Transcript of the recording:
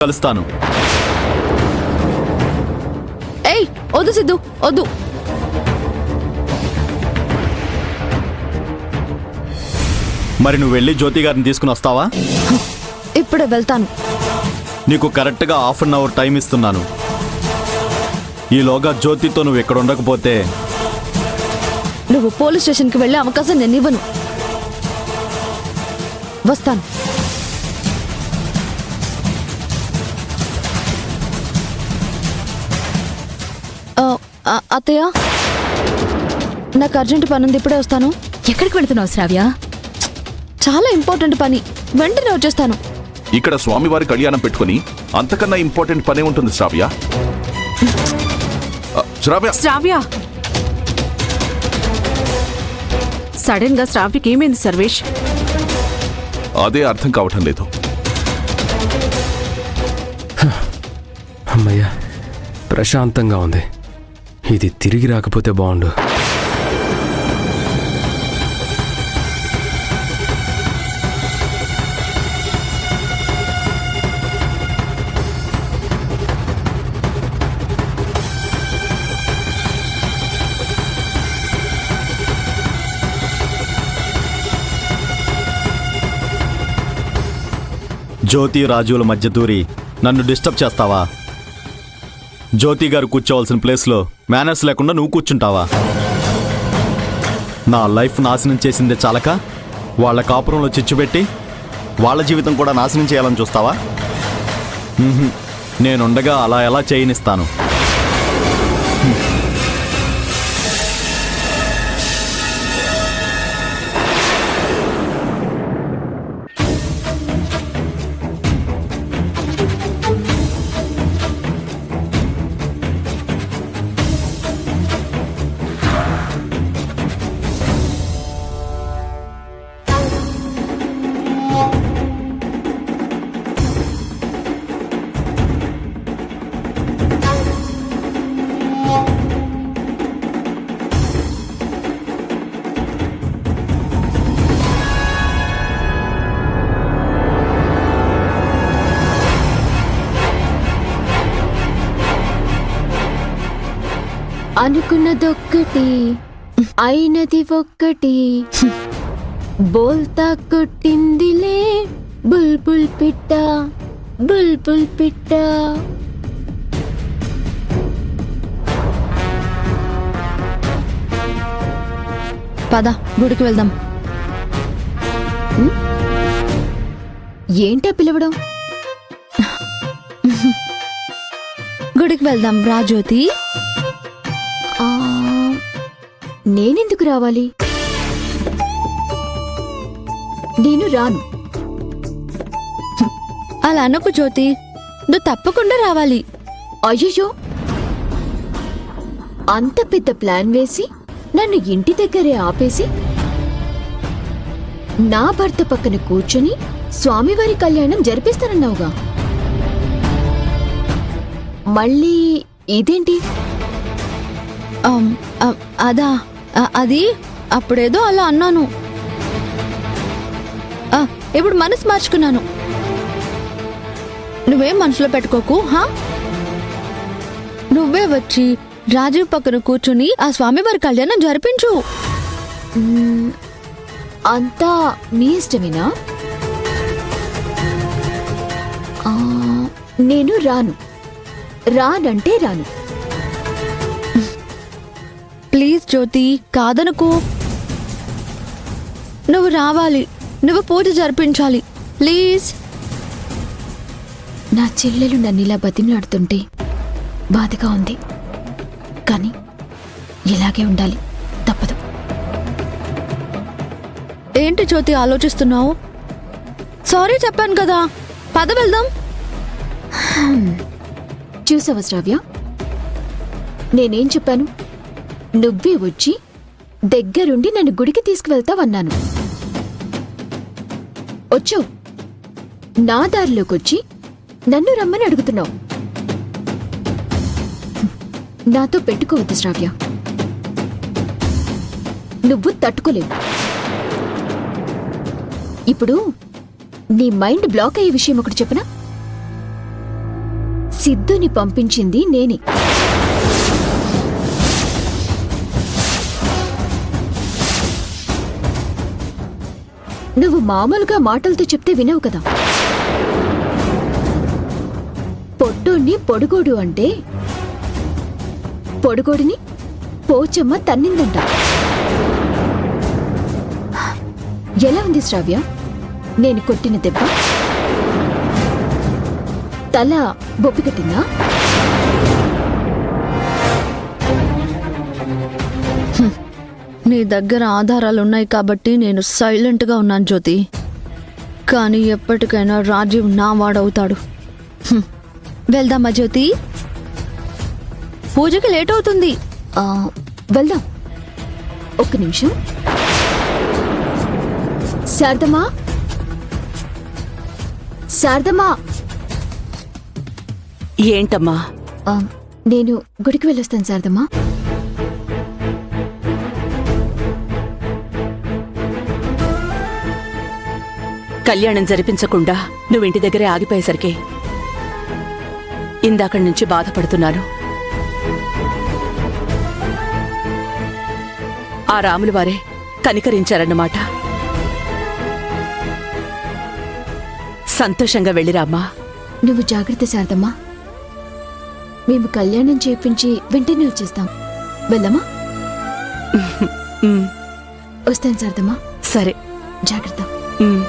కలుస్తాను. ఏయ్ వద్దు సిద్ధు, వద్దు. మరి నువ్వు వెళ్ళి జ్యోతి గారిని తీసుకుని వస్తావా? ఇప్పుడే వెళ్తాను. నీకు కరెక్ట్గా ½ అన్ అవర్ టైం ఇస్తున్నాను. ఈలోగా జ్యోతితో నువ్వు ఇక్కడ ఉండకపోతే నువ్వు పోలీస్ స్టేషన్కి వెళ్ళే అవకాశం నేను ఇవ్వను. వస్తాను. అత్తయ్య, నాకు అర్జెంట్ పని ఉంది, ఇప్పుడే వస్తాను. ఎక్కడికి వెళుతున్నావు శ్రావ్య? చాలా ఇంపార్టెంట్ పని, వెంటనే వచ్చేస్తాను. ఇక్కడ స్వామివారి కళ్యాణం పెట్టుకుని అంతకన్నా ఇంపార్టెంట్ పనే ఉంటుంది శ్రావ్య. శ్రావ్య శ్రావ్య సడన్ గా శ్రావ్యకి ఏమైంది సర్వేష్? అదే అర్థం కావటం లేదు. అమ్మయ్య, ప్రశాంతంగా ఉంది. ఇది తిరిగి రాకపోతే బాగుండు. జ్యోతి రాజుల మధ్య దూరి నన్ను డిస్టర్బ్ చేస్తావా? జ్యోతి గారు కూర్చోవలసిన ప్లేస్లో మేనర్స్ లేకుండా నువ్వు కూర్చుంటావా? నా లైఫ్ నాశనం చేసిందే చాలక వాళ్ళ కాపురంలో చిచ్చుపెట్టి వాళ్ళ జీవితం కూడా నాశనం చేయాలని చూస్తావా? నేనుండగా అలా ఎలా చేయనిస్తాను? అనుకున్నదొక్కటి, అయినది ఒక్కటి, బోల్తా కొట్టిందిలే బుల్బుల్ పిట్ట, బుల్బుల్ పిట్ట. పద, గుడికి వెళ్దాం. ఏంటో పిలవడం? గుడికి వెళ్దాం రా జ్యోతి. నేనెందుకు రావాలి? నేను రాను. అలా అనకు జ్యోతి, నువ్వు తప్పకుండా రావాలి. అయ్యో, అంత పెద్ద ప్లాన్ వేసి నన్ను ఇంటి దగ్గరే ఆపేసి నా భర్త పక్కన కూర్చొని స్వామివారి కళ్యాణం జరిపిస్తానన్నావుగా, మళ్ళీ ఇదేంటి? అదా, అది అప్పుడేదో అలా అన్నాను. ఇప్పుడు మనసు మార్చుకున్నాను. నువ్వేం మనసులో పెట్టుకోకు. నువ్వే వచ్చి రాజీవ్ పక్కన కూర్చుని ఆ స్వామివారి కళ్యాణం జరిపించు. అంతా మీ ఇష్టమేనా? నేను రాను. రానంటే రాను. ప్లీజ్ జ్యోతి, కాదనుకో. నువ్వు రావాలి, నువ్వు పూజ జరిపించాలి ప్లీజ్. నా చెల్లెలు నన్ను ఇలా బతిమలాడుతుంటే బాధగా ఉంది, కానీ ఇలాగే ఉండాలి, తప్పదు. ఏంటి జ్యోతి ఆలోచిస్తున్నావు? సారీ చెప్పాను కదా, పద వెళ్దాం. చూసావా శ్రావ్య, నేనేం చెప్పాను? నువ్వే వచ్చి దగ్గరుండి నన్ను గుడికి తీసుకువెళ్తావన్నాను. వచ్చావు, నా దారిలోకొచ్చి నన్ను రమ్మని అడుగుతున్నావు. నాతో పెట్టుకోవద్దు శ్రావ్య, నువ్వు తట్టుకోలేవు. ఇప్పుడు నీ మైండ్ బ్లాక్ అయ్యే విషయం ఒకటి చెప్పనా? సిద్ధుని పంపించింది నేనే. నువ్వు మామూలుగా మాటలతో చెప్తే వినవు కదా. పొట్టోణ్ణి పొడుగోడు అంటే పొడుగోడిని పోచమ్మ తన్నిందంట. ఎలా ఉంది శ్రావ్య నేను కొట్టిన దెబ్బ? తల బొప్పి కట్టిందా? నీ దగ్గర ఆధారాలున్నాయి కాబట్టి నేను సైలెంట్గా ఉన్నాను జ్యోతి. కానీ ఎప్పటికైనా రాజీవ్ నా వాడవుతాడు. వెళ్దామా జ్యోతి? పూజకి లేట్ అవుతుంది. వెళ్దాం. ఒక్క నిమిషం. శారదమ్మా, శారదమ్మా. ఏంటమ్మా? నేను గుడికి వెళ్ళొస్తాను శారదమ్మా. కళ్యాణం జరిపించకుండా నువ్వు ఇంటి దగ్గరే ఆగిపోయేసరికి ఇందాకడి నుంచి బాధపడుతున్నాను. ఆ రాములు వారే కనికరించారన్నమాట. సంతోషంగా వెళ్ళిరామ్మా. నువ్వు జాగ్రత్త శారదమ్మా. మేము కళ్యాణం చేయించి వెంటనే వచ్చేస్తాం. వెళ్దామా? ఉమ్, వస్తాను శారదమ్మా. సరే. జాగ్రత్త. ఉమ్.